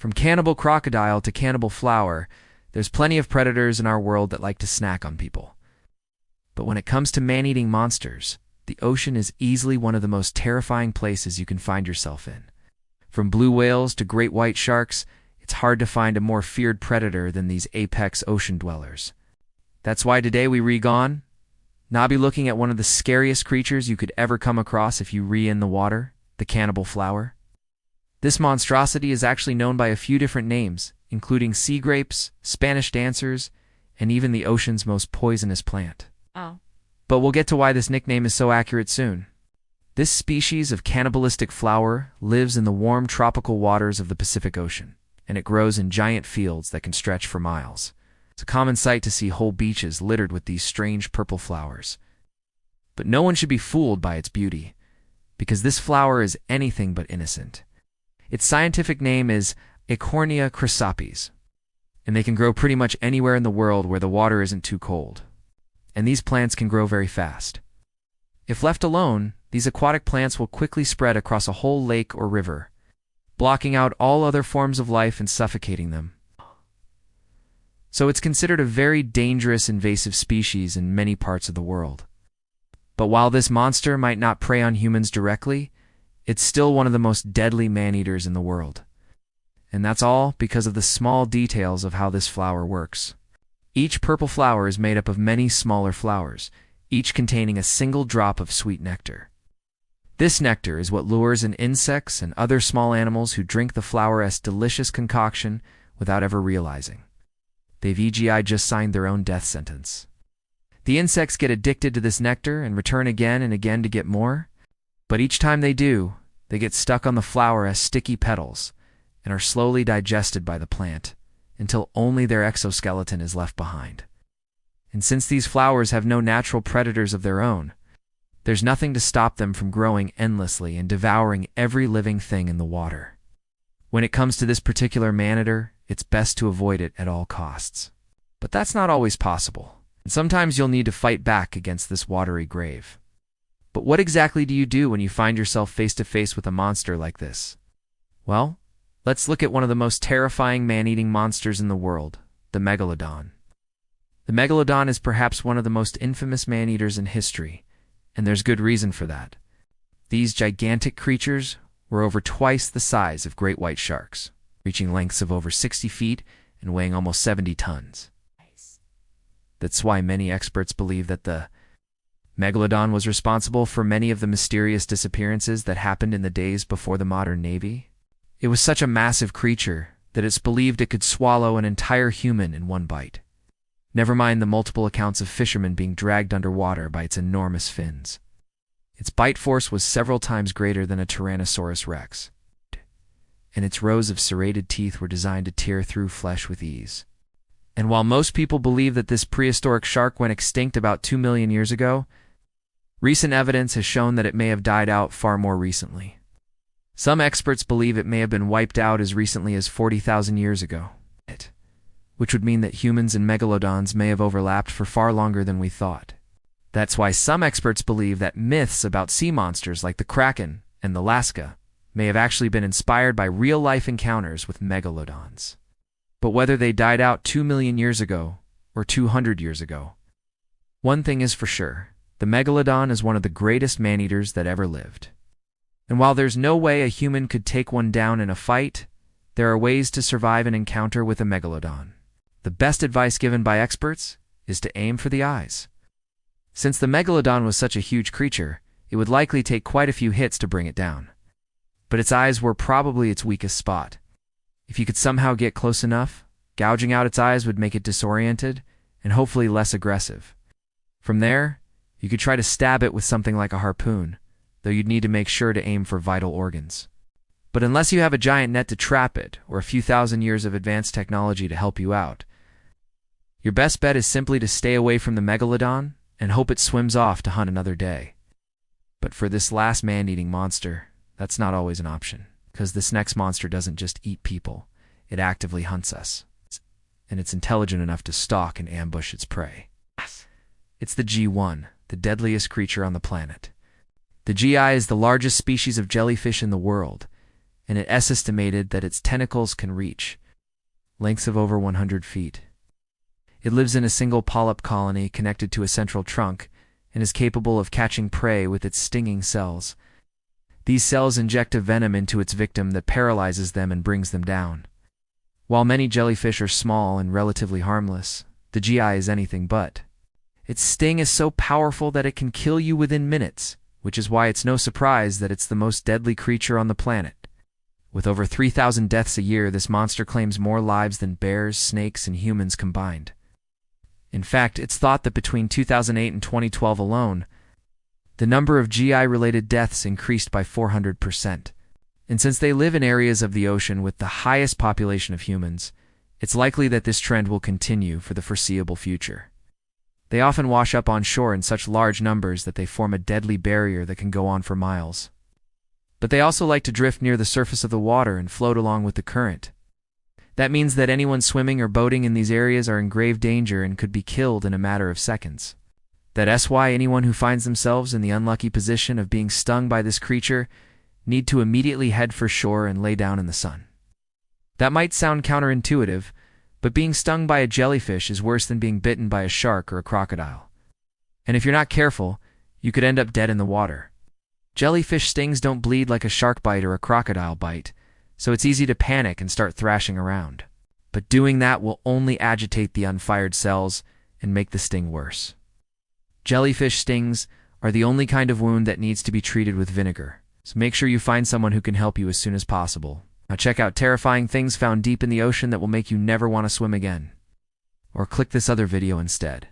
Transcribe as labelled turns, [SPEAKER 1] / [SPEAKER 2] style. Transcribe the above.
[SPEAKER 1] From cannibal crocodile to cannibal flower, there's plenty of predators in our world that like to snack on people. But when it comes to man-eating monsters, the ocean is easily one of the most terrifying places you can find yourself in. From blue whales to great white sharks, it's hard to find a more feared predator than these apex ocean dwellers. That's why today we now be looking at one of the scariest creatures you could ever come across if you in the water, the cannibal flower. This monstrosity is actually known by a few different names, including sea grapes, Spanish dancers, and even the ocean's most poisonous plant.
[SPEAKER 2] Oh.
[SPEAKER 1] But we'll get to why this nickname is so accurate soon. This species of cannibalistic flower lives in the warm tropical waters of the Pacific Ocean, and it grows in giant fields that can stretch for miles. It's a common sight to see whole beaches littered with these strange purple flowers. But no one should be fooled by its beauty, because this flower is anything but innocent. Its scientific name is Eichhornia chrysopes, and they can grow pretty much anywhere in the world where the water isn't too cold. And these plants can grow very fast. If left alone, these aquatic plants will quickly spread across a whole lake or river, blocking out all other forms of life and suffocating them. So it's considered a very dangerous invasive species in many parts of the world. But while this monster might not prey on humans directly, it's still one of the most deadly man-eaters in the world. And that's all because of the small details of how this flower works. Each purple flower is made up of many smaller flowers, each containing a single drop of sweet nectar. This nectar is what lures in insects and other small animals who drink the flower's delicious concoction without ever realizing they've just signed their own death sentence. The insects get addicted to this nectar and return again and again to get more, but each time they do, they get stuck on the flower as sticky petals and are slowly digested by the plant until only their exoskeleton is left behind. And since these flowers have no natural predators of their own, there's nothing to stop them from growing endlessly and devouring every living thing in the water. When it comes to this particular man-eater, it's best to avoid it at all costs. But that's not always possible, and sometimes you'll need to fight back against this watery grave. But what exactly do you do when you find yourself face to face with a monster like this? Well, let's look at one of the most terrifying man-eating monsters in the world, the megalodon. The megalodon is perhaps one of the most infamous man-eaters in history, and there's good reason for that. These gigantic creatures were over twice the size of great white sharks, reaching lengths of over 60 feet and weighing almost 70 tons. That's why many experts believe that the megalodon was responsible for many of the mysterious disappearances that happened in the days before the modern Navy. It was such a massive creature that it's believed it could swallow an entire human in one bite. Never mind the multiple accounts of fishermen being dragged underwater by its enormous fins. Its bite force was several times greater than a Tyrannosaurus rex, and its rows of serrated teeth were designed to tear through flesh with ease. And while most people believe that this prehistoric shark went extinct about 2 million years ago, recent evidence has shown that it may have died out far more recently. Some experts believe it may have been wiped out as recently as 40,000 years ago, which would mean that humans and megalodons may have overlapped for far longer than we thought. That's why some experts believe that myths about sea monsters like the Kraken and the Lasca may have actually been inspired by real-life encounters with megalodons. But whether they died out 2 million years ago or 200 years ago, one thing is for sure: the megalodon is one of the greatest man-eaters that ever lived. And while there's no way a human could take one down in a fight, there are ways to survive an encounter with a megalodon. The best advice given by experts is to aim for the eyes. Since the megalodon was such a huge creature, it would likely take quite a few hits to bring it down. But its eyes were probably its weakest spot. If you could somehow get close enough, gouging out its eyes would make it disoriented and hopefully less aggressive. From there, you could try to stab it with something like a harpoon, though you'd need to make sure to aim for vital organs. But unless you have a giant net to trap it or a few thousand years of advanced technology to help you out, your best bet is simply to stay away from the megalodon and hope it swims off to hunt another day. But for this last man-eating monster, that's not always an option, because this next monster doesn't just eat people, it actively hunts us. And it's intelligent enough to stalk and ambush its prey. It's the G1, the deadliest creature on the planet. The GI is the largest species of jellyfish in the world, and it is estimated that its tentacles can reach lengths of over 100 feet. It lives in a single polyp colony connected to a central trunk and is capable of catching prey with its stinging cells. These cells inject a venom into its victim that paralyzes them and brings them down. While many jellyfish are small and relatively harmless, the GI is anything but. Its sting is so powerful that it can kill you within minutes, which is why it's no surprise that it's the most deadly creature on the planet. With over 3,000 deaths a year, this monster claims more lives than bears, snakes, and humans combined. In fact, it's thought that between 2008 and 2012 alone, the number of GI-related deaths increased by 400%. And since they live in areas of the ocean with the highest population of humans, it's likely that this trend will continue for the foreseeable future. They often wash up on shore in such large numbers that they form a deadly barrier that can go on for miles. But they also like to drift near the surface of the water and float along with the current. That means that anyone swimming or boating in these areas are in grave danger and could be killed in a matter of seconds. That's why anyone who finds themselves in the unlucky position of being stung by this creature need to immediately head for shore and lay down in the sun. That might sound counterintuitive, but being stung by a jellyfish is worse than being bitten by a shark or a crocodile. And if you're not careful, you could end up dead in the water. Jellyfish stings don't bleed like a shark bite or a crocodile bite, so it's easy to panic and start thrashing around. But doing that will only agitate the unfired cells and make the sting worse. Jellyfish stings are the only kind of wound that needs to be treated with vinegar, so make sure you find someone who can help you as soon as possible. Now check out terrifying things found deep in the ocean that will make you never want to swim again. Or click this other video instead.